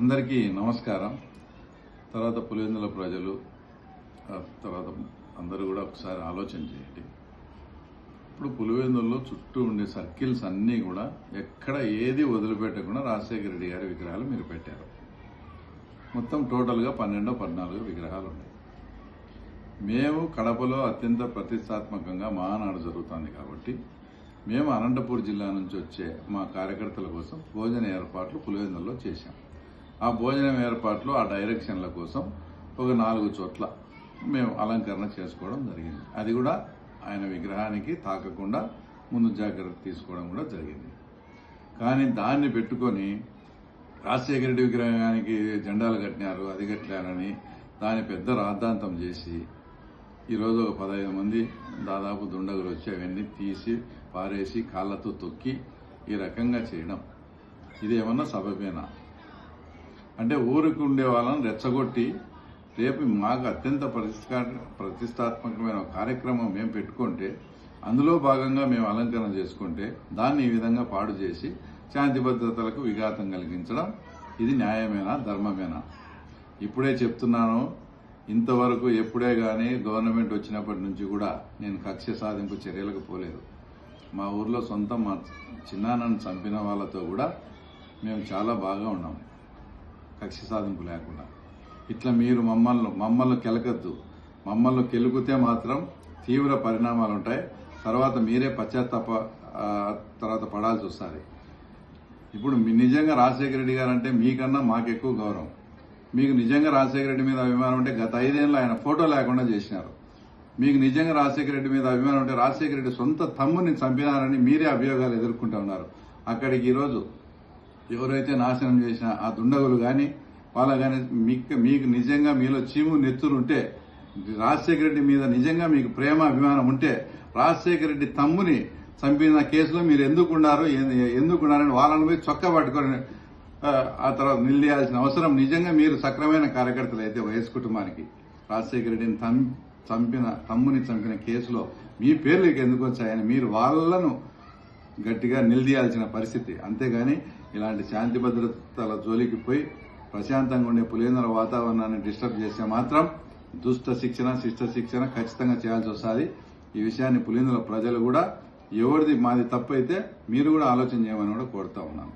అందరికీ నమస్కారం. తర్వాత పులివెందుల ప్రజలు తర్వాత అందరూ కూడా ఒకసారి ఆలోచన చేయండి. ఇప్పుడు పులివెందుల్లో చుట్టూ ఉండే సర్కిల్స్ అన్నీ కూడా ఎక్కడ ఏది వదిలిపెట్టకుండా రాజశేఖర రెడ్డి గారి విగ్రహాలు మీరు పెట్టారు. మొత్తం టోటల్గా 12-14 విగ్రహాలు ఉన్నాయి. మేము కడపలో అత్యంత ప్రతిష్టాత్మకంగా మహానాడు జరుగుతుంది కాబట్టి మేము అనంతపూర్ జిల్లా నుంచి వచ్చే మా కార్యకర్తల కోసం భోజన ఏర్పాట్లు పులివెందుల్లో చేశాం. ఆ భోజనం ఏర్పాట్లు ఆ డైరెక్షన్ల కోసం ఒక 4 చోట్ల మేము అలంకరణ చేసుకోవడం జరిగింది. అది కూడా ఆయన విగ్రహానికి తాకకుండా ముందు జాగ్రత్త తీసుకోవడం కూడా జరిగింది. కానీ దాన్ని పెట్టుకొని రాజశేఖర రెడ్డి విగ్రహానికి జెండాలు కట్టినారు, అది కట్టారని దాన్ని పెద్ద రాద్ధాంతం చేసి ఈరోజు ఒక 15 మంది దాదాపు దుండగులు వచ్చి అవన్నీ తీసి పారేసి కాళ్ళతో తొక్కి ఈ రకంగా చేయడం ఇది ఏమన్నా సబబేనా? అంటే ఊరికి ఉండే వాళ్ళని రెచ్చగొట్టి రేపు మాకు అత్యంత ప్రతిష్టాత్మకమైన కార్యక్రమం మేము పెట్టుకుంటే అందులో భాగంగా మేము అలంకరణ చేసుకుంటే దాన్ని ఈ విధంగా పాడు చేసి శాంతి భద్రతలకు విఘాతం కలిగించడం ఇది న్యాయమేనా, ధర్మమేనా? ఇప్పుడే చెప్తున్నాను, ఇంతవరకు ఎప్పుడే కానీ గవర్నమెంట్ వచ్చినప్పటి నుంచి కూడా నేను కక్ష సాధింపు చర్యలకు పోలేదు. మా ఊర్లో మా చిన్నాన్నను చంపిన వాళ్ళతో కూడా మేము చాలా బాగా ఉన్నాము, కక్ష సాధింపు లేకుండా. ఇట్లా మీరు మమ్మల్ని కెలకద్దు. మమ్మల్ని కెలుకుతే మాత్రం తీవ్ర పరిణామాలు ఉంటాయి. తర్వాత మీరే తర్వాత పడాల్సి వస్తుంది. ఇప్పుడు నిజంగా రాజశేఖర రెడ్డి గారు అంటే మీకన్నా మాకు ఎక్కువ గౌరవం. మీకు నిజంగా రాజశేఖర రెడ్డి మీద అభిమానం ఉంటే గత 5 ఏళ్ళు ఆయన ఫోటో లేకుండా చేసినారు. మీకు నిజంగా రాజశేఖర రెడ్డి మీద అభిమానం ఉంటే రాజశేఖర రెడ్డి సొంత తమ్ముని చంపినారని మీరే అభియోగాలు ఎదుర్కొంటూ ఉన్నారు. అక్కడికి ఈరోజు ఎవరైతే నాశనం చేసిన ఆ దుండగులు కానీ వాళ్ళ కానీ మీకు నిజంగా మీలో చీము నెత్తులు ఉంటే, రాజశేఖర రెడ్డి మీద నిజంగా మీకు ప్రేమ అభిమానం ఉంటే రాజశేఖర రెడ్డి తమ్ముని చంపిన కేసులో మీరు ఎందుకున్నారని వాళ్ళని పోయి చొక్కా పట్టుకొని ఆ తర్వాత నిలదీయాల్సిన అవసరం నిజంగా మీరు సక్రమైన కార్యకర్తలు అయితే వైఎస్ కుటుంబానికి రాజశేఖర రెడ్డిని తమ్ముని చంపిన కేసులో మీ పేర్లకు ఎందుకు వచ్చాయని మీరు వాళ్ళను గట్టిగా నిలదీయాల్సిన పరిస్థితి. అంతేగాని ఇలాంటి శాంతి భద్రతల జోలికి పోయి ప్రశాంతంగా ఉండే పులివెందుల వాతావరణాన్ని డిస్టర్బ్ చేస్తే మాత్రం దుష్ట శిక్షణ శిష్ట శిక్షణ ఖచ్చితంగా చేయాల్సి వస్తుంది. ఈ విషయాన్ని పులివెందుల ప్రజలు కూడా ఎవరిది మాది తప్పు అయితే మీరు కూడా ఆలోచన చేయమని కూడా కోరుతా ఉన్నాను.